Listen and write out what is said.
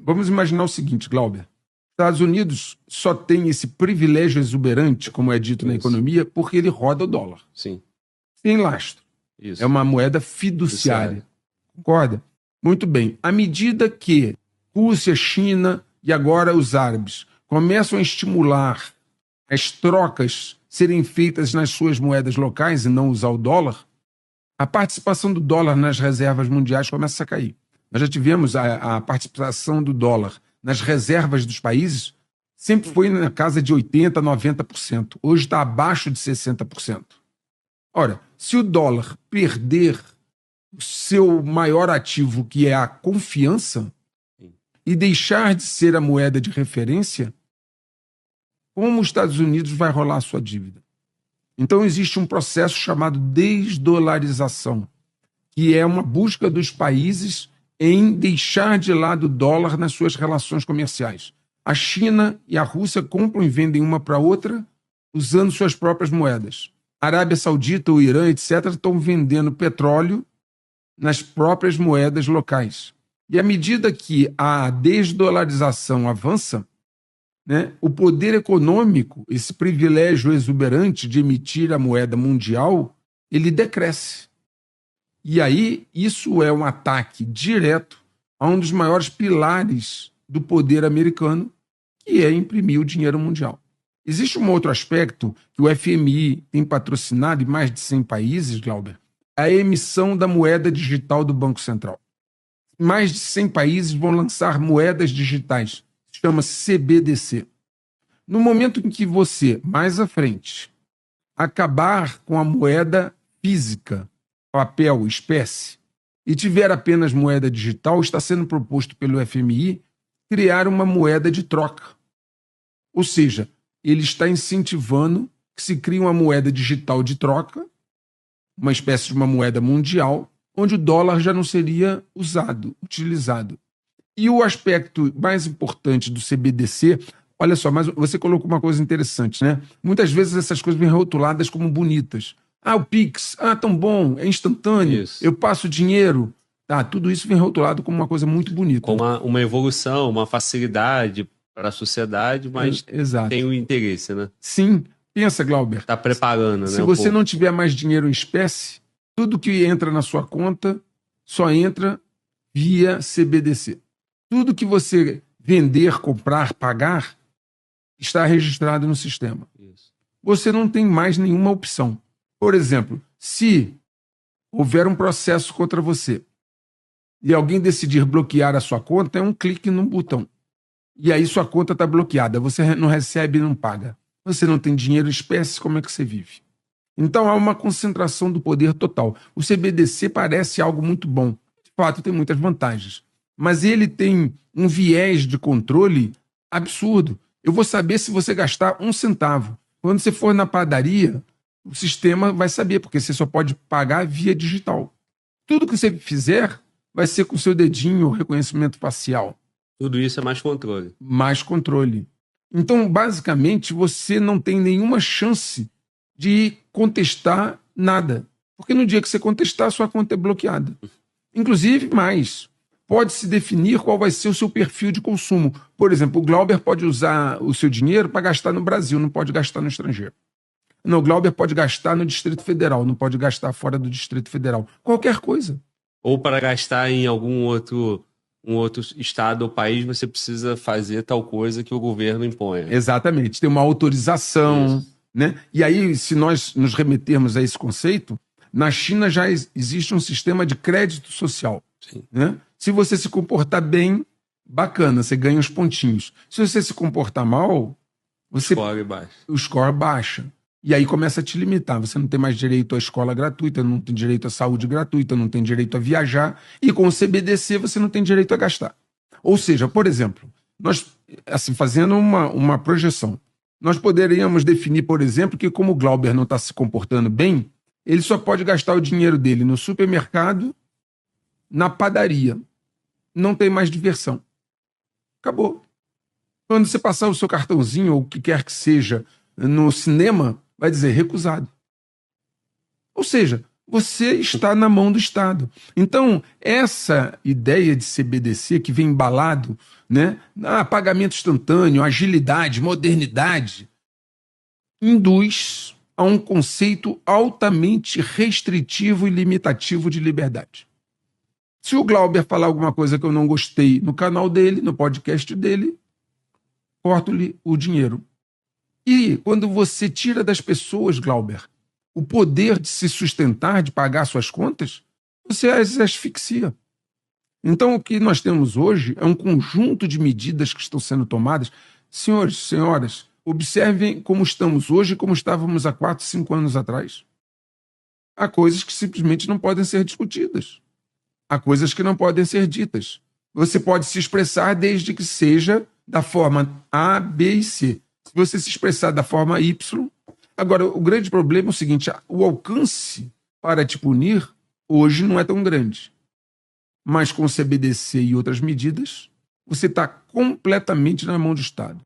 Vamos imaginar o seguinte, Glauber. Estados Unidos só tem esse privilégio exuberante, como é dito na economia, porque ele roda o dólar. Sim. Sem lastro. Isso. É uma moeda fiduciária. Concorda? Muito bem. À medida que Rússia, China e agora os árabes começam a estimular as trocas serem feitas nas suas moedas locais e não usar o dólar, a participação do dólar nas reservas mundiais começa a cair. Nós já tivemos a participação do dólar nas reservas dos países, sempre foi na casa de 80%, 90%. Hoje está abaixo de 60%. Ora, se o dólar perder o seu maior ativo, que é a confiança, e deixar de ser a moeda de referência, como os Estados Unidos vai rolar a sua dívida? Então existe um processo chamado desdolarização, que é uma busca dos países em deixar de lado o dólar nas suas relações comerciais. A China e a Rússia compram e vendem uma para outra usando suas próprias moedas. A Arábia Saudita, o Irã, etc., estão vendendo petróleo nas próprias moedas locais. E à medida que a desdolarização avança, né, o poder econômico, esse privilégio exuberante de emitir a moeda mundial, ele decresce. E aí isso é um ataque direto a um dos maiores pilares do poder americano, que é imprimir o dinheiro mundial. Existe um outro aspecto que o FMI tem patrocinado em mais de 100 países, Glauber, a emissão da moeda digital do Banco Central. Mais de 100 países vão lançar moedas digitais, chama-se CBDC. No momento em que você, mais à frente, acabar com a moeda física, papel, espécie, e tiver apenas moeda digital, está sendo proposto pelo FMI criar uma moeda de troca. Ou seja, ele está incentivando que se crie uma moeda digital de troca, uma espécie de uma moeda mundial, onde o dólar já não seria utilizado. E o aspecto mais importante do CBDC, olha só, mas você colocou uma coisa interessante, né? Muitas vezes essas coisas vêm rotuladas como bonitas. Ah, o Pix, tão bom, é instantâneo, Isso. eu passo dinheiro. Tudo isso vem rotulado como uma coisa muito bonita. Com uma evolução, uma facilidade para a sociedade, mas tem um interesse, né? Sim. Pensa, Glauber. Está preparando, Se né? você não tiver mais dinheiro em espécie, tudo que entra na sua conta só entra via CBDC. Tudo que você vender, comprar, pagar, está registrado no sistema. Isso. Você não tem mais nenhuma opção. Por exemplo, se houver um processo contra você e alguém decidir bloquear a sua conta, é um clique num botão. E aí sua conta está bloqueada. Você não recebe e não paga. Você não tem dinheiro em espécie, como é que você vive? Então há uma concentração do poder total. O CBDC parece algo muito bom. De fato, tem muitas vantagens. Mas ele tem um viés de controle absurdo. Eu vou saber se você gastar 1 centavo. Quando você for na padaria, o sistema vai saber, porque você só pode pagar via digital. Tudo que você fizer vai ser com seu dedinho, reconhecimento facial. Tudo isso é mais controle. Mais controle. Então, basicamente, você não tem nenhuma chance de contestar nada. Porque no dia que você contestar, sua conta é bloqueada. Inclusive, mais, pode-se definir qual vai ser o seu perfil de consumo. Por exemplo, o Glauber pode usar o seu dinheiro para gastar no Brasil, não pode gastar no estrangeiro. Não, o Glauber pode gastar no Distrito Federal, não pode gastar fora do Distrito Federal. Qualquer coisa. Ou para gastar em algum outro estado ou país, você precisa fazer tal coisa que o governo impõe. Exatamente, tem uma autorização, né? E aí, se nós nos remetermos a esse conceito, na China já existe um sistema de crédito social. Sim. Né? Se você se comportar bem, bacana, você ganha os pontinhos. Se você se comportar mal, o score baixa. E aí começa a te limitar. Você não tem mais direito à escola gratuita, não tem direito à saúde gratuita, não tem direito a viajar. E com o CBDC você não tem direito a gastar. Ou seja, por exemplo, nós, assim, fazendo uma projeção, nós poderíamos definir, por exemplo, que como o Glauber não está se comportando bem, ele só pode gastar o dinheiro dele no supermercado, na padaria. Não tem mais diversão. Acabou. Quando você passar o seu cartãozinho, ou o que quer que seja, no cinema, vai dizer recusado. Ou seja, você está na mão do Estado. Então, essa ideia de CBDC que vem embalado, né? Pagamento instantâneo, agilidade, modernidade, induz a um conceito altamente restritivo e limitativo de liberdade. Se o Glauber falar alguma coisa que eu não gostei no canal dele, no podcast dele, corto-lhe o dinheiro. E quando você tira das pessoas, Glauber, o poder de se sustentar, de pagar suas contas, você as asfixia. Então, o que nós temos hoje é um conjunto de medidas que estão sendo tomadas. Senhores, senhoras, observem como estamos hoje e como estávamos há 4, 5 anos atrás. Há coisas que simplesmente não podem ser discutidas. Há coisas que não podem ser ditas. Você pode se expressar desde que seja da forma A, B e C. Se você se expressar da forma Y... Agora, o grande problema é o seguinte, o alcance para te punir hoje não é tão grande. Mas com o CBDC e outras medidas, você está completamente na mão do Estado.